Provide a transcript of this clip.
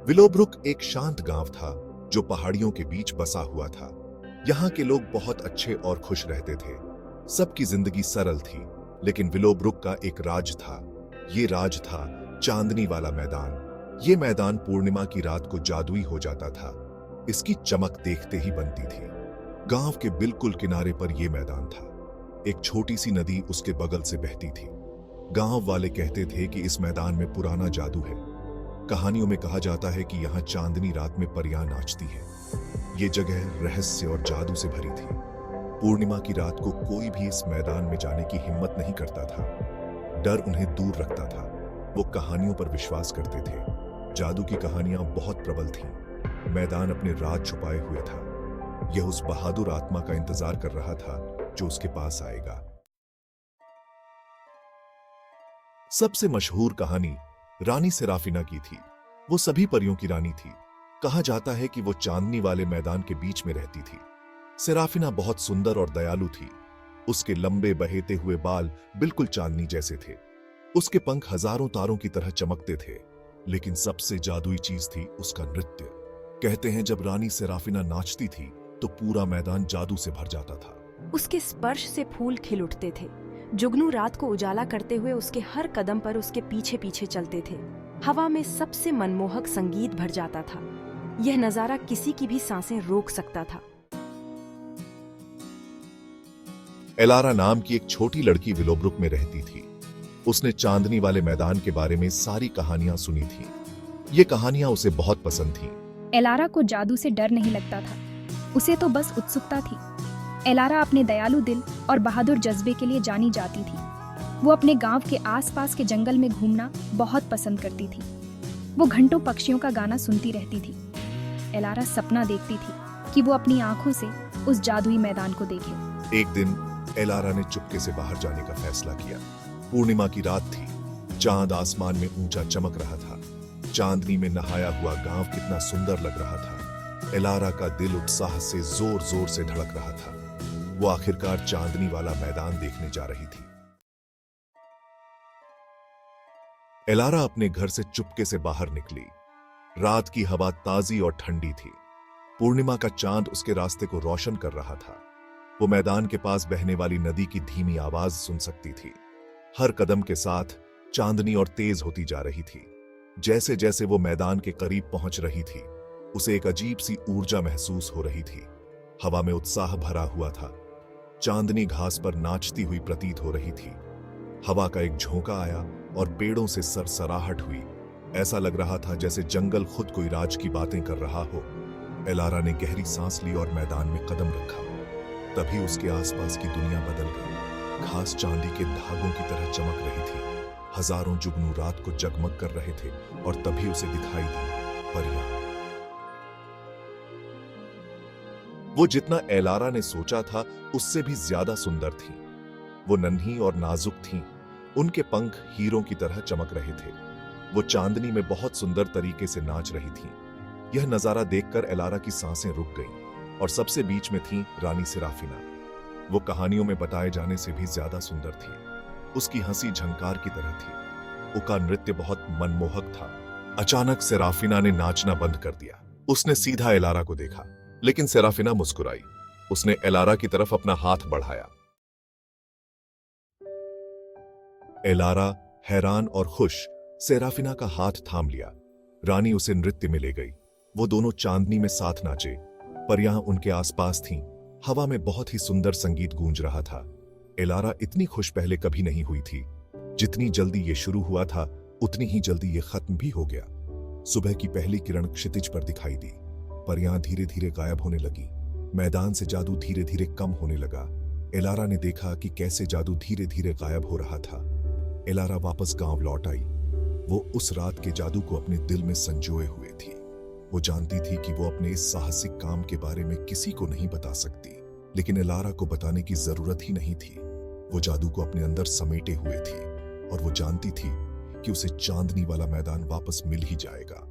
Willowbrook एक शांत गांव था जो पहाड़ियों के बीच बसा हुआ था। यहाँ के लोग बहुत अच्छे और खुश रहते थे। सबकी जिंदगी सरल थी, लेकिन विलोब्रुक का एक राज था। ये राज था चांदनी वाला मैदान। ये मैदान पूर्णिमा की रात को जादुई हो जाता था। इसकी चमक देखते ही बनती थी। गांव के बिल्कुल किनारे पर यह मैदान था। एक छोटी सी नदी उसके बगल से बहती थी। गांव वाले कहते थे कि इस मैदान में पुराना जादू है। कहानियों में कहा जाता है कि यहाँ चांदनी रात में परियां नाचती है। ये जगह रहस्य और जादू से भरी थी। पूर्णिमा की रात को कोई भी इस मैदान में जाने की हिम्मत नहीं करता था। डर उन्हें दूर रखता था। वो कहानियों पर विश्वास करते थे। जादू की कहानियां बहुत प्रबल थीं। मैदान अपने राज छुपाए हुए था। यह उस बहादुर आत्मा का इंतजार कर रहा था जो उसके पास आएगा। सबसे मशहूर कहानी रानी सेराफिना की थी। वो सभी परियों की रानी थी। कहा जाता है कि वो चांदनी वाले मैदान के बीच में रहती थी। सेराफिना बहुत सुंदर और दयालु थी। उसके लंबे बहेते हुए बाल बिल्कुल चांदनी जैसे थे। उसके पंख हजारों तारों की तरह चमकते थे। लेकिन सबसे जादुई चीज थी उसका नृत्य। कहते हैं जब रानी सेराफिना नाचती थी तो पूरा मैदान जादू से भर जाता था। उसके स्पर्श से फूल खिल उठते थे। जुगनू रात को उजाला करते हुए उसके हर कदम पर उसके पीछे पीछे चलते थे। हवा में सबसे मनमोहक संगीत भर जाता था। यह नजारा किसी की भी सांसें रोक सकता था। एलारा नाम की एक छोटी लड़की विलोब्रुक में रहती थी। उसने चांदनी वाले मैदान के बारे में सारी कहानियां सुनी थी। ये कहानियां उसे बहुत पसंद थीं। एलारा को जादू से डर नहीं लगता था। उसे तो बस उत्सुकता थी। एलारा अपने दयालु दिल और बहादुर जज्बे के लिए जानी जाती थी। वो अपने गांव के आसपास के जंगल में घूमना बहुत पसंद करती थी। वो घंटों पक्षियों का गाना सुनती रहती थी। एलारा सपना देखती थी कि वो अपनी आंखों से उस जादुई मैदान को देखे। एक दिन एलारा ने चुपके से बाहर जाने का फैसला किया। पूर्णिमा की रात थी। चांद आसमान में ऊंचा चमक रहा था। चांदनी में नहाया हुआ गांव कितना सुंदर लग रहा था। एलारा का दिल उत्साह से जोर जोर से धड़क रहा था। वो आखिरकार चांदनी वाला मैदान देखने जा रही थी। एलारा अपने घर से चुपके से बाहर निकली। रात की हवा ताजी और ठंडी थी। पूर्णिमा का चांद उसके रास्ते को रोशन कर रहा था। वो मैदान के पास बहने वाली नदी की धीमी आवाज सुन सकती थी। हर कदम के साथ चांदनी और तेज होती जा रही थी। जैसे जैसे वो मैदान के करीब पहुंच रही थी, उसे एक अजीब सी ऊर्जा महसूस हो रही थी। हवा में उत्साह भरा हुआ था। चांदनी घास पर नाचती हुई प्रतीत हो रही थी। हवा का एक झोंका आया और पेड़ों से सरसराहट हुई। ऐसा लग रहा था जैसे जंगल खुद कोई राज की बातें कर रहा हो। एलारा ने गहरी सांस ली और मैदान में कदम रखा। तभी उसके आसपास की दुनिया बदल गई। घास चांदी के धागों की तरह चमक रही थी। हजारों जुगनू रात को जगमग कर रहे थे और तभी उसे दिखाई दी परियां। वो जितना एलारा ने सोचा था उससे भी ज्यादा सुंदर थीं। वो नन्ही और नाजुक थीं। उनके पंख हीरों की तरह चमक रहे थे। वो चांदनी में बहुत सुंदर तरीके से नाच रही थीं। यह नजारा देखकर एलारा की सांसें रुक गईं और सबसे बीच में थी रानी सेराफिना। वो कहानियों में बताए जाने से भी ज्यादा सुंदर थी। उसकी हंसी झंकार की तरह थी। उसका नृत्य बहुत मनमोहक था। अचानक सेराफिना ने नाचना बंद कर दिया। उसने सीधा एलारा को देखा, लेकिन सेराफिना मुस्कुराई। उसने एलारा की तरफ अपना हाथ बढ़ाया। एलारा हैरान और खुश सेराफिना का हाथ थाम लिया। रानी उसे नृत्य में ले गई। वो दोनों चांदनी में साथ नाचे। परियां उनके आसपास थीं। हवा में बहुत ही सुंदर संगीत गूंज रहा था। एलारा इतनी खुश पहले कभी नहीं हुई थी। जितनी जल्दी ये शुरू हुआ था उतनी ही जल्दी ये खत्म भी हो गया। सुबह की पहली किरण क्षितिज पर दिखाई दी। परियां धीरे धीरे गायब होने लगी। मैदान से जादू धीरे धीरे कम होने लगा। एलारा ने देखा कि कैसे जादू धीरे धीरे गायब हो रहा था। एलारा वापस गांव लौट आई। वो उस रात के जादू को अपने दिल में संजोए हुए थी। वो जानती थी कि वो अपने इस साहसिक काम के बारे में किसी को नहीं बता सकती, लेकिन एलारा को बताने की जरूरत ही नहीं थी। वो जादू को अपने अंदर समेटे हुए थी और वो जानती थी कि उसे चांदनी वाला मैदान वापस मिल ही जाएगा।